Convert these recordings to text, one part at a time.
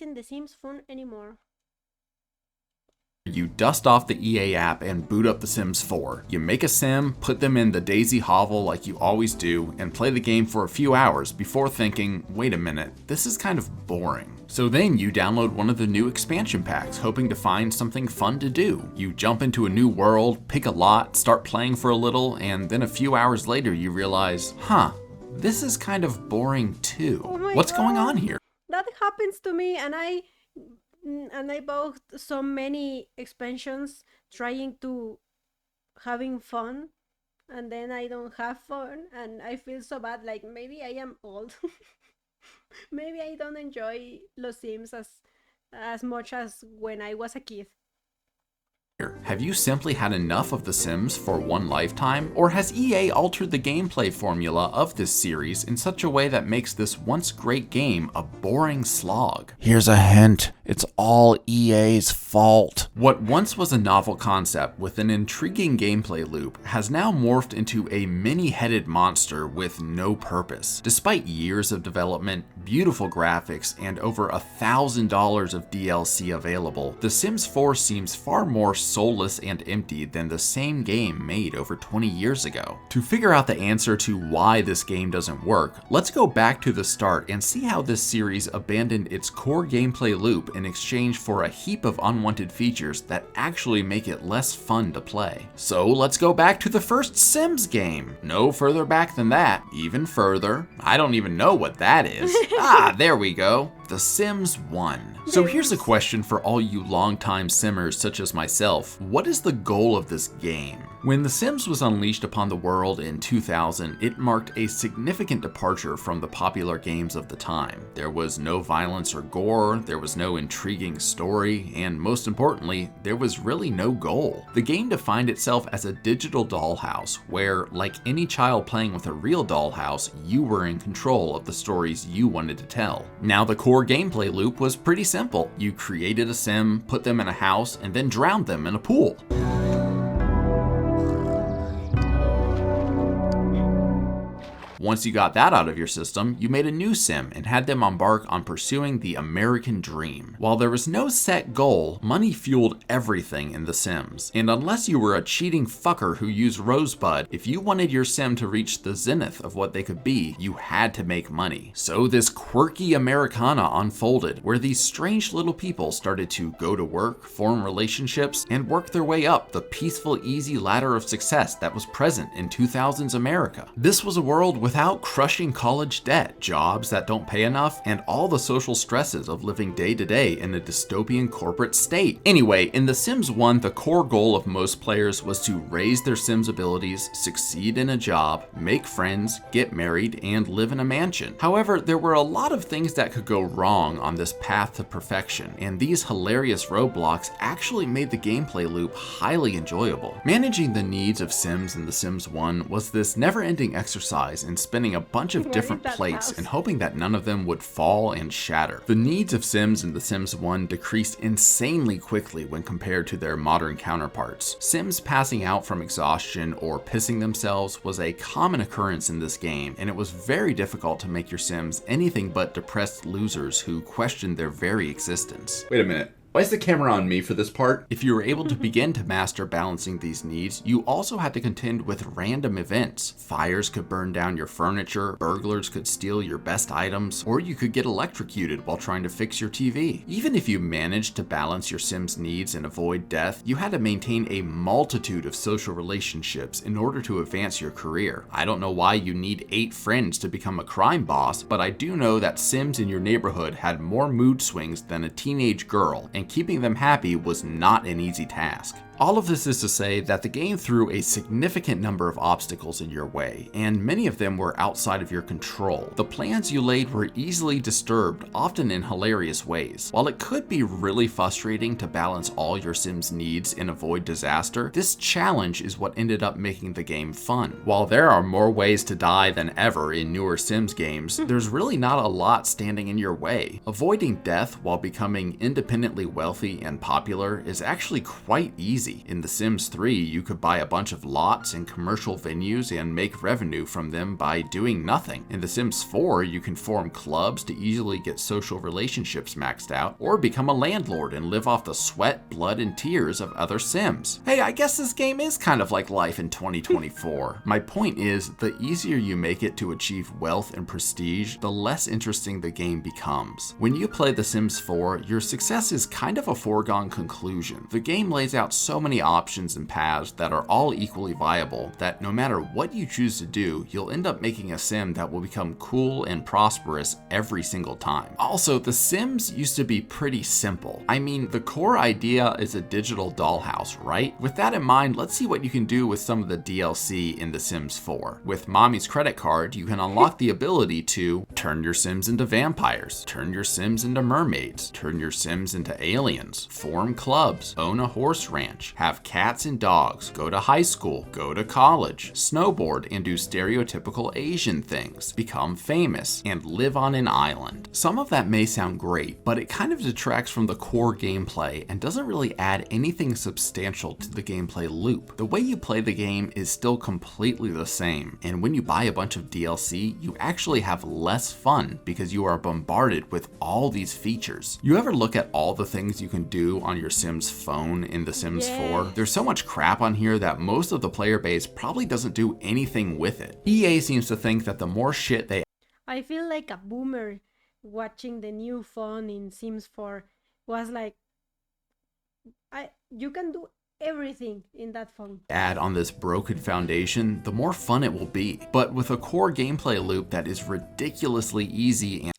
isn't The Sims fun anymore. You dust off the EA app and boot up The Sims 4. You make a sim, put them in the Daisy hovel like you always do, and play the game for a few hours before thinking, wait a minute, this is kind of boring. So then you download one of the new expansion packs, hoping to find something fun to do. You jump into a new world, pick a lot, start playing for a little, and then a few hours later you realize, this is kind of boring too. Oh What's God. going on here? That happens to me, and I bought so many expansions trying to having fun, and then I don't have fun, and I feel so bad. Like maybe I am old. Maybe I don't enjoy Los Sims as much as when I was a kid. Have you simply had enough of The Sims for one lifetime, or has EA altered the gameplay formula of this series in such a way that makes this once great game a boring slog? Here's a hint, it's all EA's fault. What once was a novel concept with an intriguing gameplay loop has now morphed into a many-headed monster with no purpose. Despite years of development, beautiful graphics, and over $1,000 of DLC available, The Sims 4 seems far more soulless and empty than the same game made over 20 years ago. To figure out the answer to why this game doesn't work, let's go back to the start and see how this series abandoned its core gameplay loop in exchange for a heap of unwanted features that actually make it less fun to play. So let's go back to the first Sims game. No further back than that, even further. I don't even know what that is. There we go. The Sims 1. So here's a question for all you longtime simmers such as myself. What is the goal of this game? When The Sims was unleashed upon the world in 2000, it marked a significant departure from the popular games of the time. There was no violence or gore, there was no intriguing story, and most importantly, there was really no goal. The game defined itself as a digital dollhouse, where, like any child playing with a real dollhouse, you were in control of the stories you wanted to tell. Now, the core gameplay loop was pretty simple. You created a sim, put them in a house, and then drowned them in a pool. Once you got that out of your system, you made a new sim and had them embark on pursuing the American dream. While there was no set goal, money fueled everything in The Sims. And unless you were a cheating fucker who used Rosebud, if you wanted your sim to reach the zenith of what they could be, you had to make money. So this quirky Americana unfolded, where these strange little people started to go to work, form relationships, and work their way up the peaceful, easy ladder of success that was present in 2000's America. This was a world without crushing college debt, jobs that don't pay enough, and all the social stresses of living day to day in a dystopian corporate state. Anyway, in The Sims 1, the core goal of most players was to raise their Sims abilities, succeed in a job, make friends, get married, and live in a mansion. However, there were a lot of things that could go wrong on this path to perfection, and these hilarious roadblocks actually made the gameplay loop highly enjoyable. Managing the needs of Sims in The Sims 1 was this never-ending exercise in spinning a bunch of different plates and hoping that none of them would fall and shatter. The needs of Sims in The Sims 1 decreased insanely quickly when compared to their modern counterparts. Sims passing out from exhaustion or pissing themselves was a common occurrence in this game, and it was very difficult to make your Sims anything but depressed losers who questioned their very existence. Wait a minute. Why is the camera on me for this part? If you were able to begin to master balancing these needs, you also had to contend with random events. Fires could burn down your furniture, burglars could steal your best items, or you could get electrocuted while trying to fix your TV. Even if you managed to balance your Sims' needs and avoid death, you had to maintain a multitude of social relationships in order to advance your career. I don't know why you need 8 friends to become a crime boss, but I do know that Sims in your neighborhood had more mood swings than a teenage girl, and keeping them happy was not an easy task. All of this is to say that the game threw a significant number of obstacles in your way, and many of them were outside of your control. The plans you laid were easily disturbed, often in hilarious ways. While it could be really frustrating to balance all your Sims' needs and avoid disaster, this challenge is what ended up making the game fun. While there are more ways to die than ever in newer Sims games, there's really not a lot standing in your way. Avoiding death while becoming independently wealthy and popular is actually quite easy easy. In The Sims 3, you could buy a bunch of lots in commercial venues and make revenue from them by doing nothing. In The Sims 4, you can form clubs to easily get social relationships maxed out, or become a landlord and live off the sweat, blood, and tears of other Sims. Hey, I guess this game is kind of like life in 2024. My point is, the easier you make it to achieve wealth and prestige, the less interesting the game becomes. When you play The Sims 4, your success is kind of a foregone conclusion. The game lays out so many options and paths that are all equally viable that no matter what you choose to do, you'll end up making a sim that will become cool and prosperous every single time. Also, The Sims used to be pretty simple. I mean, the core idea is a digital dollhouse, right? With that in mind, let's see what you can do with some of the DLC in The Sims 4. With Mommy's credit card, you can unlock the ability to turn your Sims into vampires, turn your Sims into mermaids, turn your Sims into aliens, form clubs, own a horse ranch, have cats and dogs, go to high school, go to college, snowboard and do stereotypical Asian things, become famous, and live on an island. Some of that may sound great, but it kind of detracts from the core gameplay and doesn't really add anything substantial to the gameplay loop. The way you play the game is still completely the same, and when you buy a bunch of DLC, you actually have less fun because you are bombarded with all these features. You ever look at all the things you can do on your Sims phone in The Sims 4? There's so much crap on here that most of the player base probably doesn't do anything with it. EA seems to think that the more shit they I feel like a boomer watching the new phone in Sims 4 was like, you can do everything in that phone. Add on this broken foundation, the more fun it will be. But with a core gameplay loop that is ridiculously easy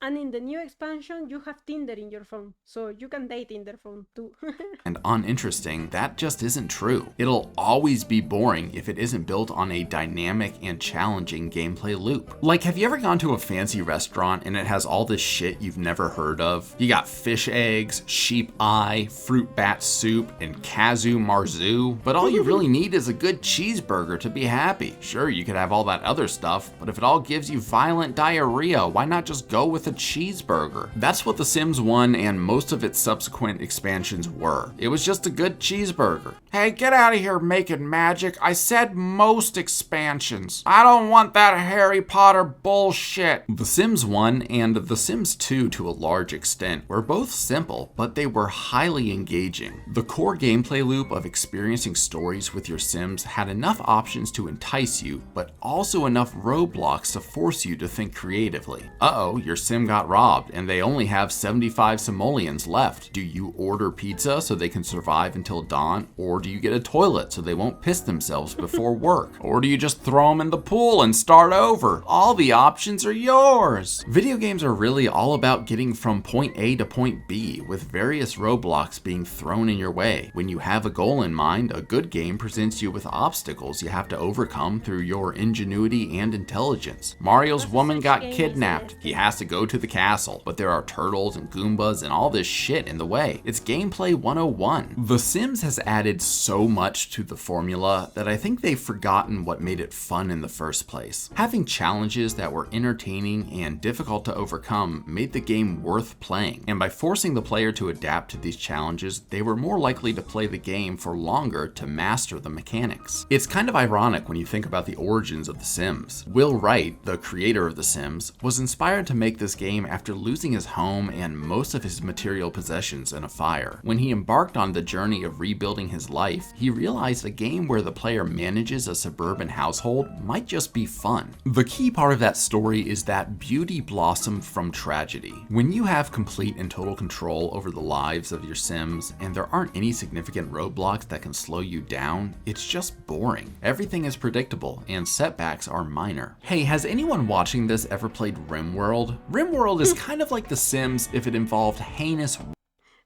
and in the new expansion, you have Tinder in your phone, so you can date in their phone too. and uninteresting, that just isn't true. It'll always be boring if it isn't built on a dynamic and challenging gameplay loop. Like, have you ever gone to a fancy restaurant and it has all this shit you've never heard of? You got fish eggs, sheep eye, fruit bat soup, and kazoo marzu, but all you really need is a good cheeseburger to be happy. Sure, you could have all that other stuff, but if it all gives you violent diarrhea, why not just go with a cheeseburger? That's what The Sims 1 and most of its subsequent expansions were. It was just a good cheeseburger. Hey, get out of here making magic. I said most expansions. I don't want that Harry Potter bullshit. The Sims 1 and The Sims 2 to a large extent were both simple, but they were highly engaging. The core gameplay loop of experiencing stories with your Sims had enough options to entice you, but also enough roadblocks to force you to think creatively. Uh-oh, your Sim got robbed and they only have 75 simoleons left. Do you order pizza so they can survive until dawn, or do you get a toilet so they won't piss themselves before work? Or do you just throw them in the pool and start over? All the options are yours. Video games are really all about getting from point A to point B, with various roadblocks being thrown in your way. When you have a goal in mind, a good game presents you with obstacles you have to overcome through your ingenuity and intelligence. Mario's woman got kidnapped. He has to go to the castle, but there are turtles and Goombas and all this shit in the way. It's gameplay 101. The Sims has added so much to the formula that I think they've forgotten what made it fun in the first place. Having challenges that were entertaining and difficult to overcome made the game worth playing, and by forcing the player to adapt to these challenges, they were more likely to play the game for longer to master the mechanics. It's kind of ironic when you think about the origins of The Sims. Will Wright, the creator of The Sims, was inspired to make this game after losing his home and most of his material possessions in a fire. When he embarked on the journey of rebuilding his life, he realized a game where the player manages a suburban household might just be fun. The key part of that story is that beauty blossomed from tragedy. When you have complete and total control over the lives of your Sims, and there aren't any significant roadblocks that can slow you down, it's just boring. Everything is predictable, and setbacks are minor. Hey, has anyone watching this ever played RimWorld? RimWorld is kind of like The Sims if it involved heinous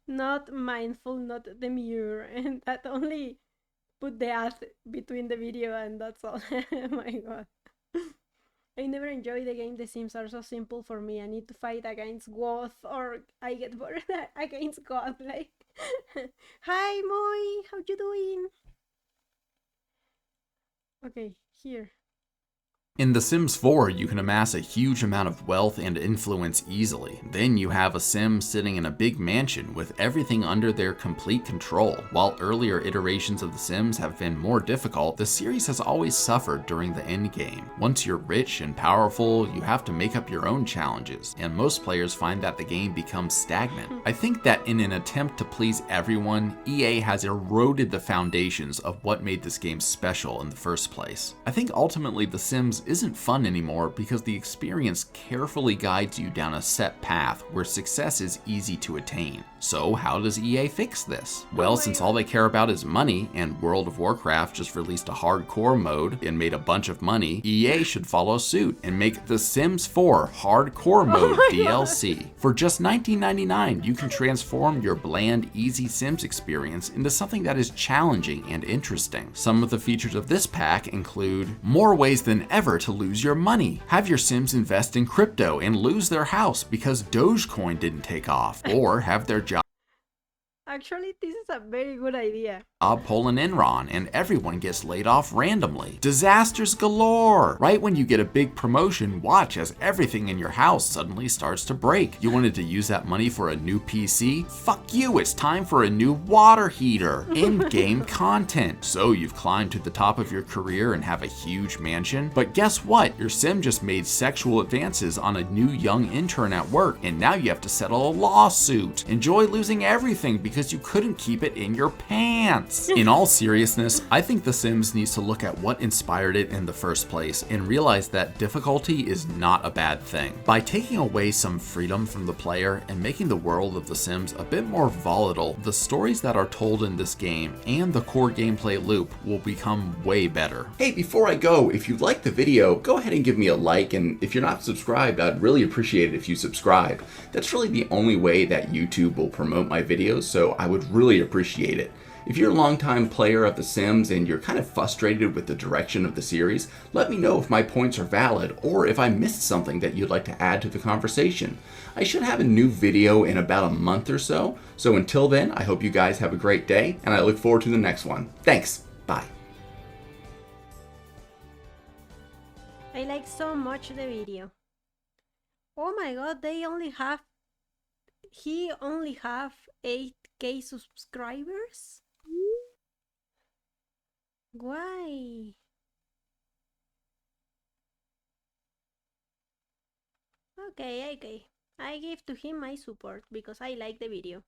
Not mindful, not demure, and that only put the ad between the video and that's all. Oh my god. I never enjoy the game. The Sims are so simple for me. I need to fight against Goth or I get bored against God. Like, hi Moi, how you doing? Okay, here. In The Sims 4, you can amass a huge amount of wealth and influence easily. Then you have a Sim sitting in a big mansion with everything under their complete control. While earlier iterations of The Sims have been more difficult, the series has always suffered during the end game. Once you're rich and powerful, you have to make up your own challenges, and most players find that the game becomes stagnant. I think that in an attempt to please everyone, EA has eroded the foundations of what made this game special in the first place. I think ultimately The Sims isn't fun anymore because the experience carefully guides you down a set path where success is easy to attain. So how does EA fix this? Well, since all they care about is money, and World of Warcraft just released a hardcore mode and made a bunch of money, EA should follow suit and make The Sims 4 Hardcore Mode DLC. For just $19.99, you can transform your bland, easy Sims experience into something that is challenging and interesting. Some of the features of this pack include more ways than ever to lose your money. Have your Sims invest in crypto and lose their house because Dogecoin didn't take off, or have their job Actually, this is a very good idea. pull an Enron and everyone gets laid off randomly. Disasters galore! Right when you get a big promotion, watch as everything in your house suddenly starts to break. You wanted to use that money for a new PC? Fuck you, it's time for a new water heater. In-game content. So you've climbed to the top of your career and have a huge mansion, but guess what? Your Sim just made sexual advances on a new young intern at work, and now you have to settle a lawsuit. Enjoy losing everything because you couldn't keep it in your pants. In all seriousness, I think The Sims needs to look at what inspired it in the first place and realize that difficulty is not a bad thing. By taking away some freedom from the player and making the world of The Sims a bit more volatile, the stories that are told in this game and the core gameplay loop will become way better. Hey, before I go, if you liked the video, go ahead and give me a like, and if you're not subscribed, I'd really appreciate it if you subscribe. That's really the only way that YouTube will promote my videos, so I would really appreciate it. If you're a longtime player of The Sims and you're kind of frustrated with the direction of the series, let me know if my points are valid or if I missed something that you'd like to add to the conversation. I should have a new video in about a month or so, so until then, I hope you guys have a great day, and I look forward to the next one. Thanks. Bye. I like so much the video. Oh my god, he only have 8K subscribers? Why? Okay. I give to him my support because I like the video.